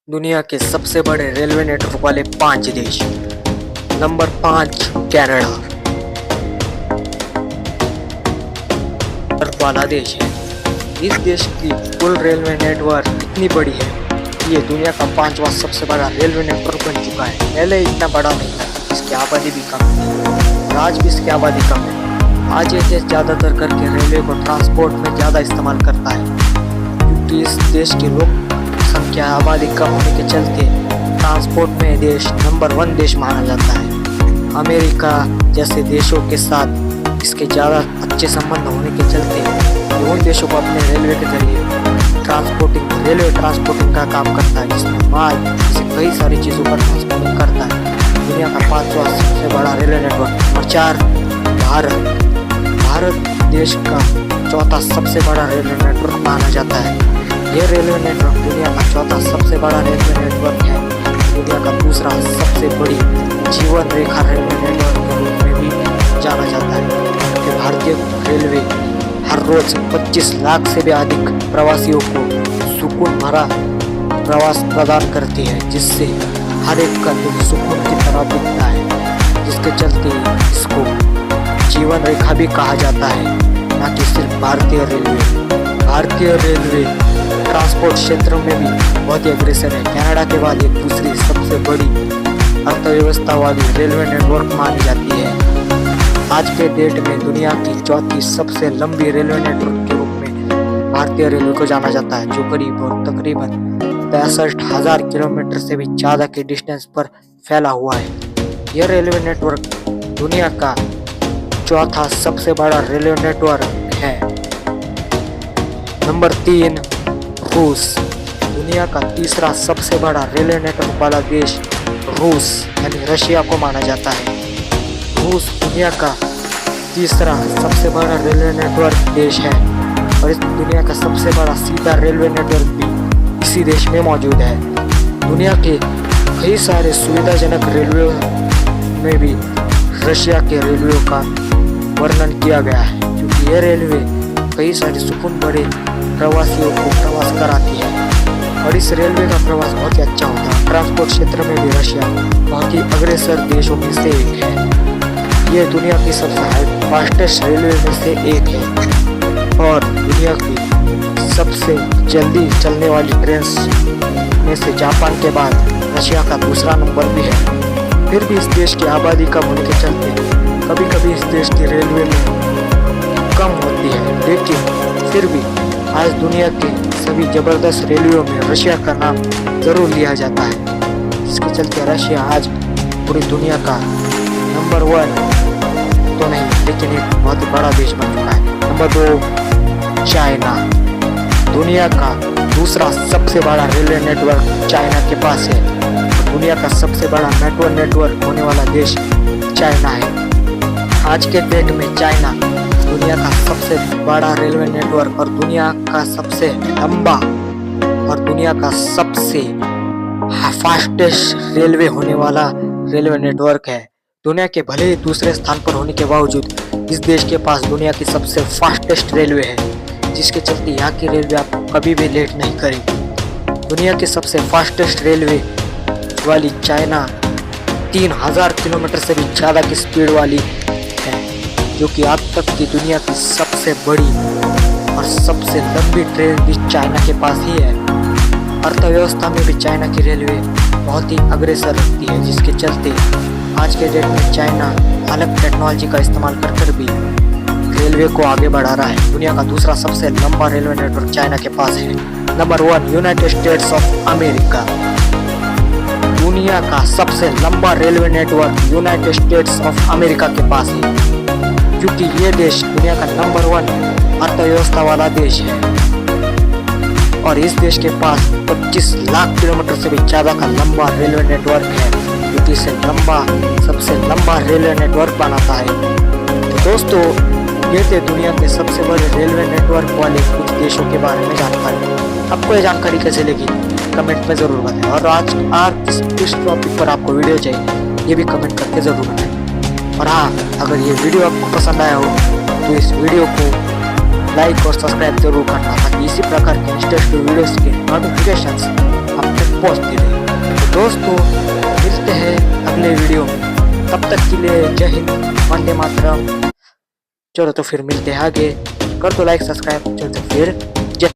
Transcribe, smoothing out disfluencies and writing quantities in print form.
दुनिया के सबसे बड़े रेलवे नेटवर्क वाले 5 देश। नंबर 5 कनाडा वाला देश है। इस देश की कुल रेलवे नेटवर्क इतनी बड़ी है कि ये दुनिया का 5वां सबसे बड़ा रेलवे नेटवर्क बन चुका है। पहले इतना बड़ा नहीं था, इसकी आबादी भी कम थी और आज भी इसकी आबादी कम है। आज ये देश ज़्यादातर करके रेलवे को ट्रांसपोर्ट में ज़्यादा इस्तेमाल करता है, क्योंकि इस देश की लोग संख्या आबादी कम होने के चलते ट्रांसपोर्ट में देश नंबर 1 देश माना जाता है। अमेरिका जैसे देशों के साथ इसके ज़्यादा अच्छे संबंध होने के चलते ये उन देशों को अपने रेलवे के जरिए रेलवे ट्रांसपोर्टिंग का काम करता है, जिसमें माल से कई सारी चीज़ों का ट्रांसपोर्टिंग करता है। दुनिया का 5वां सबसे बड़ा रेलवे नेटवर्क। नंबर 4 भारत देश का 4था सबसे बड़ा रेलवे नेटवर्क माना जाता है। यह रेलवे नेटवर्क दुनिया का 4था सबसे बड़ा रेलवे नेटवर्क है। दुनिया का दूसरा सबसे बड़ी जीवन रेखा रेलवे नेटवर्क के रूप में भी जाना जाता है, कि भारतीय रेलवे हर रोज 25 लाख से भी अधिक प्रवासियों को सुकून भरा प्रवास प्रदान करती है, जिससे हर एक का दिल सुकून की तरह बीतता है, जिसके चलते इसको जीवन रेखा भी कहा जाता है, न कि सिर्फ भारतीय रेलवे ट्रांसपोर्ट क्षेत्र में भी बहुत ही अग्रेसर है। कनाडा के बाद ये दूसरी सबसे बड़ी अर्थव्यवस्था वाली रेलवे नेटवर्क मानी जाती है। आज के डेट में दुनिया की 4थी सबसे लंबी रेलवे नेटवर्क के रूप में भारतीय रेलवे को जाना जाता है, जो करीब और तकरीबन 65,000 किलोमीटर से भी ज़्यादा के डिस्टेंस पर फैला हुआ है। यह रेलवे नेटवर्क दुनिया का 4था सबसे बड़ा रेलवे नेटवर्क है। नंबर 3 रूस। दुनिया का 3रा सबसे बड़ा रेलवे नेटवर्क वाला देश रूस यानी रशिया को माना जाता है। रूस दुनिया का 3रा सबसे बड़ा रेलवे नेटवर्क देश है और इस दुनिया का सबसे बड़ा सीधा रेलवे नेटवर्क भी इसी देश में मौजूद है। दुनिया के कई सारे सुविधाजनक रेलवे में भी रशिया के रेलवे का वर्णन किया गया है, क्योंकि यह रेलवे कई सारे सुकून भरे प्रवासियों को प्रवास कराती है और इस रेलवे का प्रवास बहुत ही अच्छा होता है। ट्रांसपोर्ट क्षेत्र में भी रशिया बहुत ही अग्रेसर देशों में से एक है। ये दुनिया की सबसे फास्टेस्ट रेलवे में से एक है और दुनिया की सबसे जल्दी चलने वाली ट्रेन में से जापान के बाद रशिया का दूसरा नंबर भी है। फिर भी इस देश की आबादी कम होने के चलते कभी कभी इस देश की रेलवे में कम होती है, लेकिन फिर भी आज दुनिया के सभी जबरदस्त रेलवेयों में रशिया का नाम जरूर लिया जाता है, जिसके चलते रशिया आज पूरी दुनिया का नंबर 1 तो नहीं लेकिन एक बहुत ही बड़ा देश बन चुका है। Number 2 China. दुनिया का दूसरा सबसे बड़ा रेलवे नेटवर्क चाइना के पास है। दुनिया का सबसे बड़ा नेटवर्क होने वाला देश चाइना है। आज के डेट में चाइना दुनिया का सबसे बड़ा रेलवे नेटवर्क और दुनिया का सबसे लंबा और दुनिया का सबसे फास्टेस्ट रेलवे होने वाला रेलवे नेटवर्क है। दुनिया के भले ही दूसरे स्थान पर होने के बावजूद इस देश के पास दुनिया की सबसे फास्टेस्ट रेलवे है, जिसके चलते यहाँ की रेलवे आपको कभी भी लेट नहीं करेगी। दुनिया की सबसे फास्टेस्ट रेलवे वाली चाइना 3000 किलोमीटर से भी ज़्यादा की स्पीड वाली है, जो कि आज तक की दुनिया की सबसे बड़ी और सबसे लंबी ट्रेन भी चाइना के पास ही है। अर्थव्यवस्था में भी चाइना की रेलवे बहुत ही अग्रेसर रखती है, जिसके चलते आज के डेट में चाइना अलग टेक्नोलॉजी का इस्तेमाल कर भी रेलवे को आगे बढ़ा रहा है। दुनिया का दूसरा सबसे लंबा रेलवे नेटवर्क चाइना के पास है। Number 1 United states of America. दुनिया का सबसे लंबा railway network United states of America के पास है, क्योंकि ये देश दुनिया का नंबर 1 अर्थव्यवस्था वाला देश है और इस देश के पास 25 लाख किलोमीटर से भी ज़्यादा का लंबा रेलवे नेटवर्क है, जो कि इसे सबसे लंबा रेलवे नेटवर्क बनाता है। तो दोस्तों, ये थे दुनिया के सबसे बड़े रेलवे नेटवर्क वाले कुछ देशों के बारे में जानकारी। आपको ये जानकारी कैसे लगी कमेंट में ज़रूर बताएं और आज किस टॉपिक पर आपको वीडियो चाहिए ये भी कमेंट करके ज़रूर बताएं। और हाँ, अगर ये वीडियो आपको पसंद आया हो तो इस वीडियो को लाइक और सब्सक्राइब जरूर करना, ताकि इसी प्रकार के इंटरेस्टिंग वीडियोस के नोटिफिकेशंस आप तक पहुंचती रही। तो दोस्तों मिलते हैं अगले वीडियो में, तब तक के लिए जय हिंद, वंदे मातरम। चलो तो फिर मिलते हैं आगे, कर दो लाइक सब्सक्राइब। चलो तो फिर